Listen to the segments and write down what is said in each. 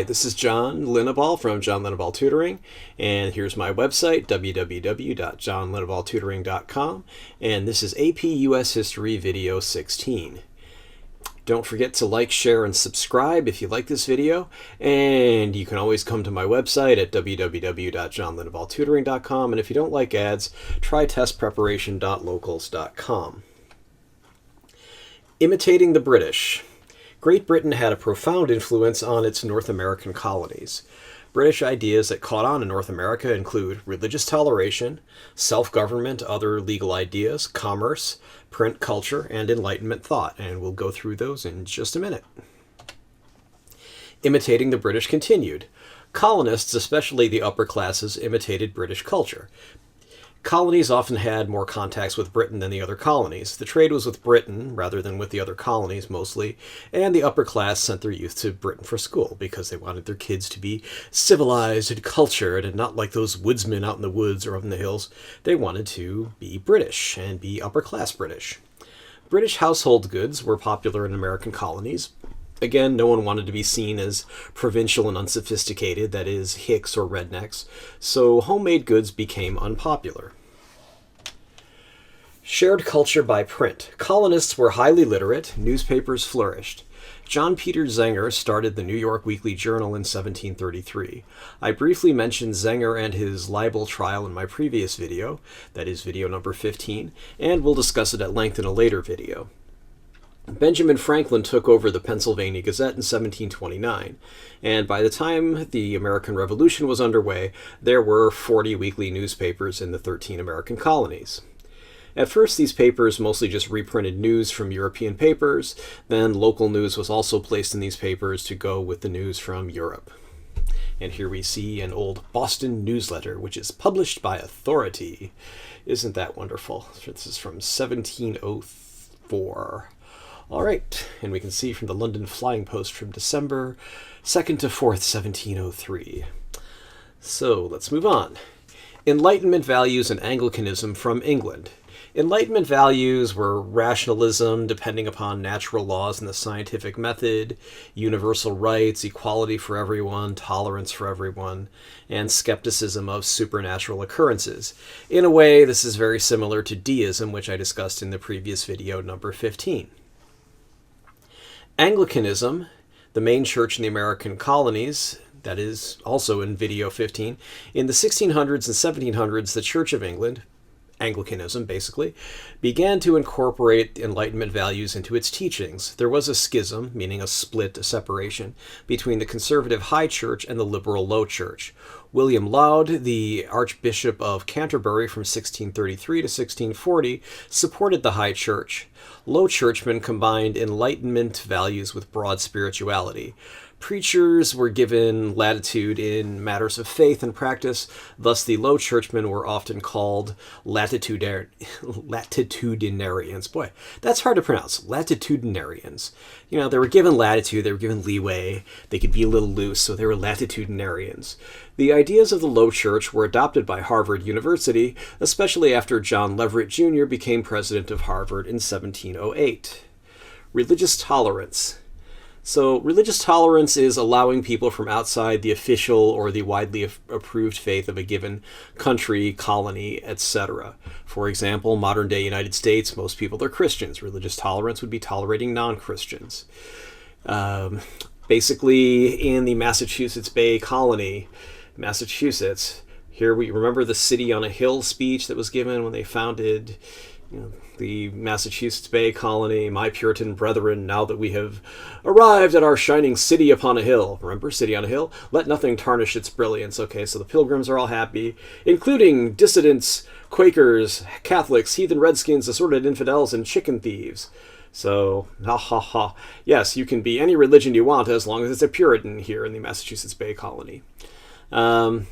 Hey, this is John Linneball from John Linneball Tutoring, and here's my website, www.johnlinneballtutoring.com, and this is AP US History Video 16. Don't forget to like, share, and subscribe if you like this video, and you can always come to my website at www.johnlinneballtutoring.com, and if you don't like ads, try testpreparation.locals.com. Imitating the British. Great Britain had a profound influence on its North American colonies. British ideas that caught on in North America include religious toleration, self-government, other legal ideas, commerce, print culture, and Enlightenment thought, and we'll go through those in just a minute. Imitating the British continued. Colonists, especially the upper classes, imitated British culture. Colonies often had more contacts with Britain than the other colonies. The trade was with Britain rather than with the other colonies mostly, and the upper class sent their youth to Britain for school because they wanted their kids to be civilized and cultured and not like those woodsmen out in the woods or up in the hills. They wanted to be British and be upper class British. British household goods were popular in American colonies. Again, no one wanted to be seen as provincial and unsophisticated, that is, hicks or rednecks, so homemade goods became unpopular. Shared culture by print. Colonists were highly literate, newspapers flourished. John Peter Zenger started the New York Weekly Journal in 1733. I briefly mentioned Zenger and his libel trial in my previous video, that is video number 15, and we'll discuss it at length in a later video. Benjamin Franklin took over the Pennsylvania Gazette in 1729, and by the time the American Revolution was underway, there were 40 weekly newspapers in the 13 American colonies. At first, these papers mostly just reprinted news from European papers, then local news was also placed in these papers to go with the news from Europe. And here we see an old Boston newsletter, which is published by authority. Isn't that wonderful? This is from 1704. All right, and we can see from the London Flying Post from December 2nd to 4th, 1703. So let's move on. Enlightenment Values and Anglicanism from England. Enlightenment values were rationalism, depending upon natural laws and the scientific method, universal rights, equality for everyone, tolerance for everyone, and skepticism of supernatural occurrences. In a way, this is very similar to deism, which I discussed in the previous video, number 15. Anglicanism, the main church in the American colonies, that is also in video 15, in the 1600s and 1700s, the Church of England, Anglicanism basically, began to incorporate Enlightenment values into its teachings. There was a schism, meaning a split, a separation, between the conservative High Church and the liberal Low Church. William Laud, the Archbishop of Canterbury from 1633 to 1640, supported the High Church. Low Churchmen combined Enlightenment values with broad spirituality. Preachers were given latitude in matters of faith and practice, thus the Low Churchmen were often called latitudinarians. Boy, that's hard to pronounce. Latitudinarians. You know, they were given latitude, they were given leeway, they could be a little loose, so they were latitudinarians. The ideas of the Low Church were adopted by Harvard University, especially after John Leverett Jr. became president of Harvard in 1708. Religious tolerance. So religious tolerance is allowing people from outside the official or the widely approved faith of a given country, colony, etc. For example, modern-day United States, most people are Christians. Religious tolerance would be tolerating non-Christians. Basically, in the Massachusetts Bay Colony, Massachusetts, here we remember the city on a hill speech that was given when they founded the Massachusetts Bay Colony, my Puritan brethren, now that we have arrived at our shining city upon a hill. Remember, city on a hill? Let nothing tarnish its brilliance. Okay, so the Pilgrims are all happy, including dissidents, Quakers, Catholics, heathen redskins, assorted infidels, and chicken thieves. So, ha ha ha. Yes, you can be any religion you want as long as it's a Puritan here in the Massachusetts Bay Colony. But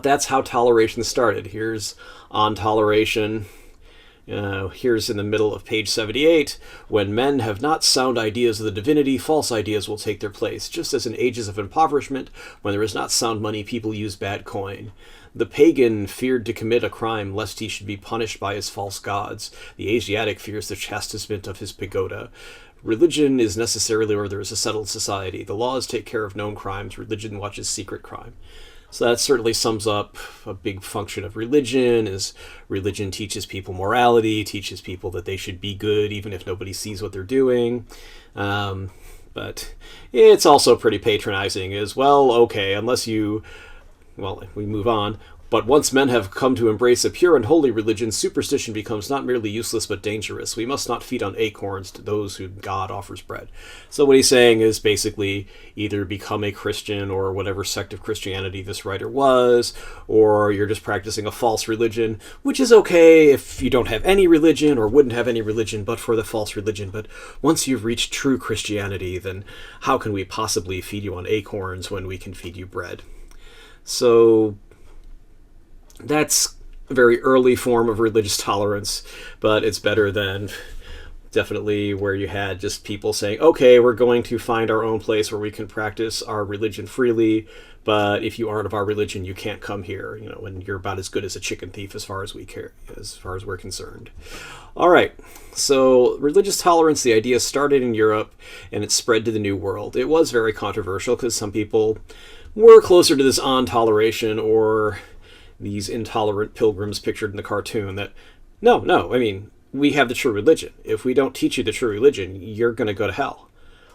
that's how toleration started. Here's on toleration. Here's in the middle of page 78, when men have not sound ideas of the divinity, false ideas will take their place. Just as in ages of impoverishment, when there is not sound money, people use bad coin. The pagan feared to commit a crime lest he should be punished by his false gods. The Asiatic fears the chastisement of his pagoda. religion is necessarily where there is a settled society. The laws take care of known crimes. Religion watches secret crime. So that certainly sums up a big function of religion, is religion teaches people morality, teaches people that they should be good even if nobody sees what they're doing. But it's also pretty patronizing as well. Okay, unless you, well, we move on. But once men have come to embrace a pure and holy religion, superstition becomes not merely useless but dangerous. We must not feed on acorns to those whom God offers bread. So what he's saying is basically either become a Christian or whatever sect of Christianity this writer was, or you're just practicing a false religion, which is okay if you don't have any religion or wouldn't have any religion but for the false religion. But once you've reached true Christianity, then how can we possibly feed you on acorns when we can feed you bread? So that's a very early form of religious tolerance, but it's better than definitely where you had just people saying, okay, we're going to find our own place where we can practice our religion freely, but if you aren't of our religion, you can't come here, when you're about as good as a chicken thief as far as we're concerned. All right, so religious tolerance, the idea started in Europe and it spread to the New World. It was very controversial because some people were closer to this on-toleration or these intolerant pilgrims pictured in the cartoon that, we have the true religion. If we don't teach you the true religion, you're going to go to hell.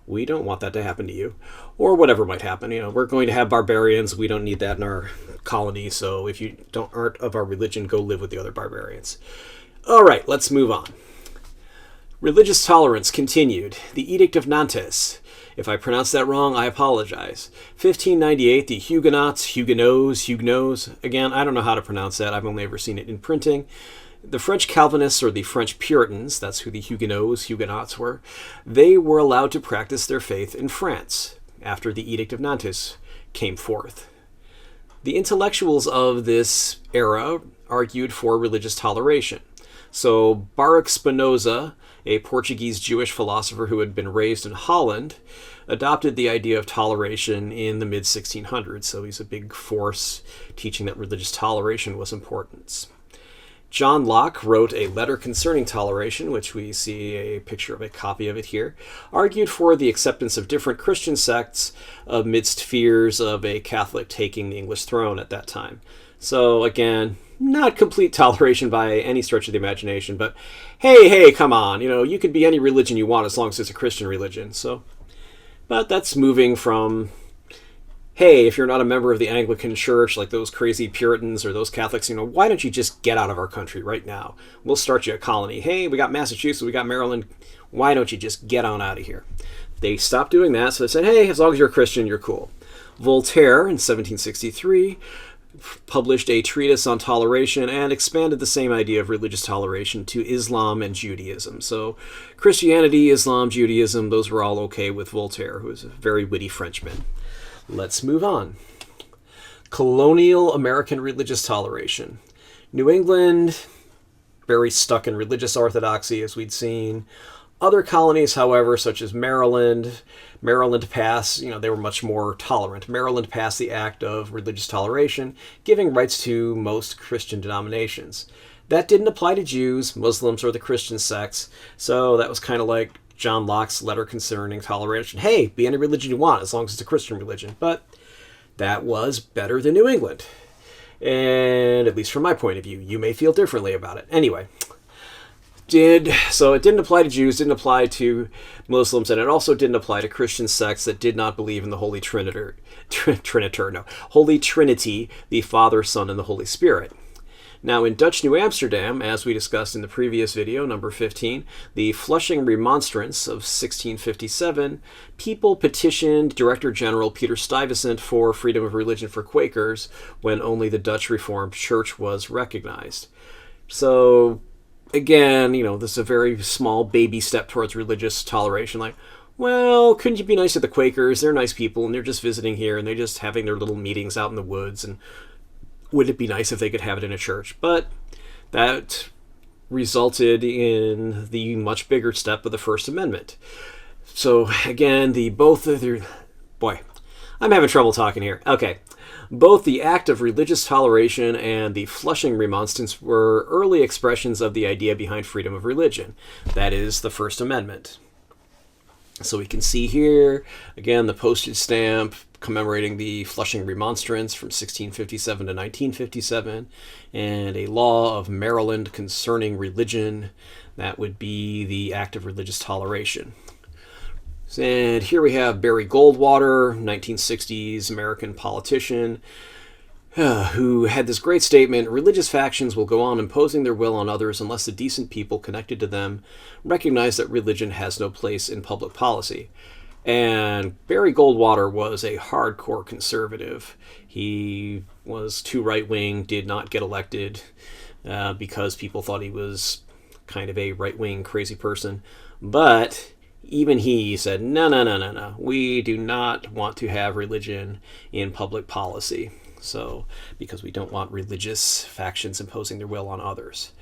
We don't want that to happen to you. Or whatever might happen. We're going to have barbarians. We don't need that in our colony. So if you aren't of our religion, go live with the other barbarians. All right, let's move on. Religious tolerance continued. The Edict of Nantes. If I pronounce that wrong, I apologize. 1598, the Huguenots. Again, I don't know how to pronounce that. I've only ever seen it in printing. The French Calvinists, or the French Puritans, that's who the Huguenots were, they were allowed to practice their faith in France after the Edict of Nantes came forth. The intellectuals of this era argued for religious toleration. So Baruch Spinoza, a Portuguese Jewish philosopher who had been raised in Holland, adopted the idea of toleration in the mid-1600s. So he's a big force teaching that religious toleration was important. John Locke wrote a letter concerning toleration, which we see a picture of a copy of it here, argued for the acceptance of different Christian sects amidst fears of a Catholic taking the English throne at that time. So again, not complete toleration by any stretch of the imagination, but hey, come on, you could be any religion you want as long as it's a Christian religion. But that's moving from, hey, if you're not a member of the Anglican Church, like those crazy Puritans or those Catholics, why don't you just get out of our country right now? We'll start you a colony. Hey, we got Massachusetts, we got Maryland. Why don't you just get on out of here? They stopped doing that, so they said, hey, as long as you're a Christian, you're cool. Voltaire, in 1763, published a treatise on toleration and expanded the same idea of religious toleration to Islam and Judaism. So Christianity, Islam, Judaism, those were all okay with Voltaire, who was a very witty Frenchman. Let's move on. Colonial American religious toleration. New England, very stuck in religious orthodoxy, as we'd seen. Other colonies, however, such as Maryland passed, they were much more tolerant. Maryland passed the Act of Religious Toleration, giving rights to most Christian denominations. That didn't apply to Jews, Muslims, or the Christian sects, so that was kind of like John Locke's letter concerning toleration. Hey, be any religion you want, as long as it's a Christian religion. But that was better than New England. And at least from my point of view, you may feel differently about it. Anyway, so it didn't apply to Jews, didn't apply to Muslims, and it also didn't apply to Christian sects that did not believe in the Holy Holy Trinity, the Father, Son, and the Holy Spirit. Now, in Dutch New Amsterdam, as we discussed in the previous video, number 15, the Flushing Remonstrance of 1657, people petitioned Director General Peter Stuyvesant for freedom of religion for Quakers when only the Dutch Reformed Church was recognized. So, again, this is a very small baby step towards religious toleration. Like, well, couldn't you be nice to the Quakers? They're nice people, and they're just visiting here, and they're just having their little meetings out in the woods, and would it be nice if they could have it in a church? But that resulted in the much bigger step of the First Amendment. So again, I'm having trouble talking here. Okay. Both the Act of Religious Toleration and the Flushing Remonstrance were early expressions of the idea behind freedom of religion. That is, the First Amendment. So we can see here, again, the postage stamp commemorating the Flushing Remonstrance from 1657 to 1957, and a law of Maryland concerning religion. That would be the Act of Religious Toleration. And here we have Barry Goldwater, 1960s American politician, who had this great statement: religious factions will go on imposing their will on others unless the decent people connected to them recognize that religion has no place in public policy. And Barry Goldwater was a hardcore conservative. He was too right-wing, did not get elected because people thought he was kind of a right-wing crazy person. But even he said, no, we do not want to have religion in public policy. So, because we don't want religious factions imposing their will on others.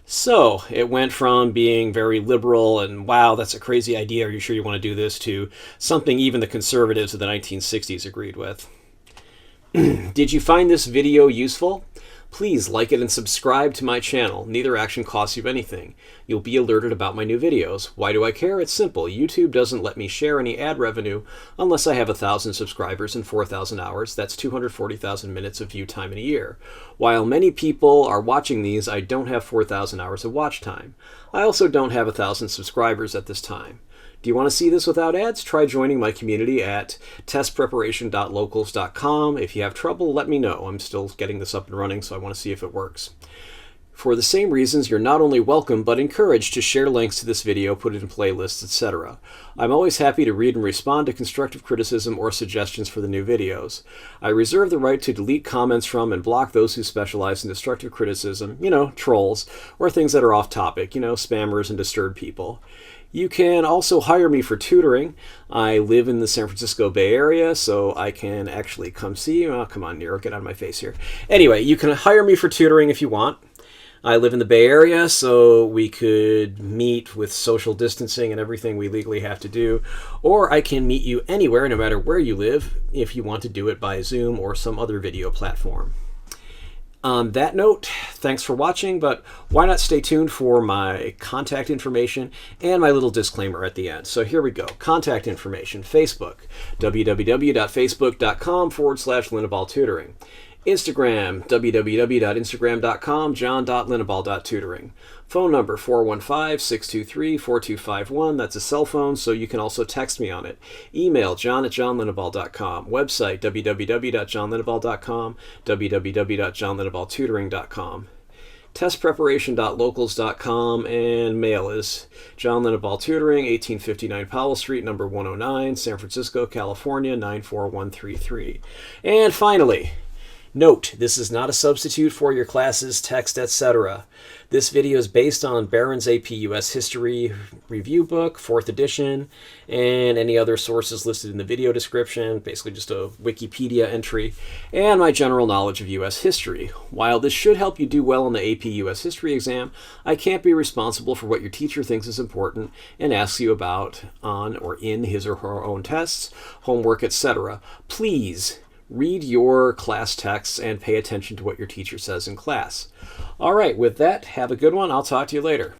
So, it went from being very liberal and, wow, that's a crazy idea, are you sure you want to do this, to something even the conservatives of the 1960s agreed with. Did you find this video useful? Please like it and subscribe to my channel. Neither action costs you anything. You'll be alerted about my new videos. Why do I care? It's simple. YouTube doesn't let me share any ad revenue unless I have 1,000 subscribers and 4,000 hours. That's 240,000 minutes of view time in a year. While many people are watching these, I don't have 4,000 hours of watch time. I also don't have 1,000 subscribers at this time. Do you want to see this without ads? Try joining my community at testpreparation.locals.com. If you have trouble, let me know. I'm still getting this up and running, so I want to see if it works. For the same reasons, you're not only welcome, but encouraged to share links to this video, put it in playlists, etc. I'm always happy to read and respond to constructive criticism or suggestions for the new videos. I reserve the right to delete comments from and block those who specialize in destructive criticism, trolls, or things that are off topic, spammers and disturbed people. You can also hire me for tutoring. I live in the San Francisco Bay Area, so I can actually come see you. Oh, come on, Nero, get out of my face here. Anyway, you can hire me for tutoring if you want. I live in the Bay Area, so we could meet with social distancing and everything we legally have to do. Or I can meet you anywhere, no matter where you live, if you want to do it by Zoom or some other video platform. On that note, thanks for watching, but why not stay tuned for my contact information and my little disclaimer at the end. So here we go. Contact information: Facebook, www.facebook.com/Linnebaugh Tutoring. Instagram, www.instagram.com, john.linneball.tutoring. Phone number, 415-623-4251. That's a cell phone, so you can also text me on it. Email, john@johnlinneball.com. Website, www.johnlinneball.com, www.johnlinneballtutoring.com. Testpreparation.locals.com, and mail is John Linneball Tutoring, 1859 Powell Street, number 109, San Francisco, California, 94133. And finally, note, this is not a substitute for your classes, text, etc. This video is based on Barron's AP US History Review Book, 4th edition, and any other sources listed in the video description, basically just a Wikipedia entry, and my general knowledge of US history. While this should help you do well on the AP US History exam, I can't be responsible for what your teacher thinks is important and asks you about on or in his or her own tests, homework, etc. Please read your class texts and pay attention to what your teacher says in class. All right, with that, have a good one. I'll talk to you later.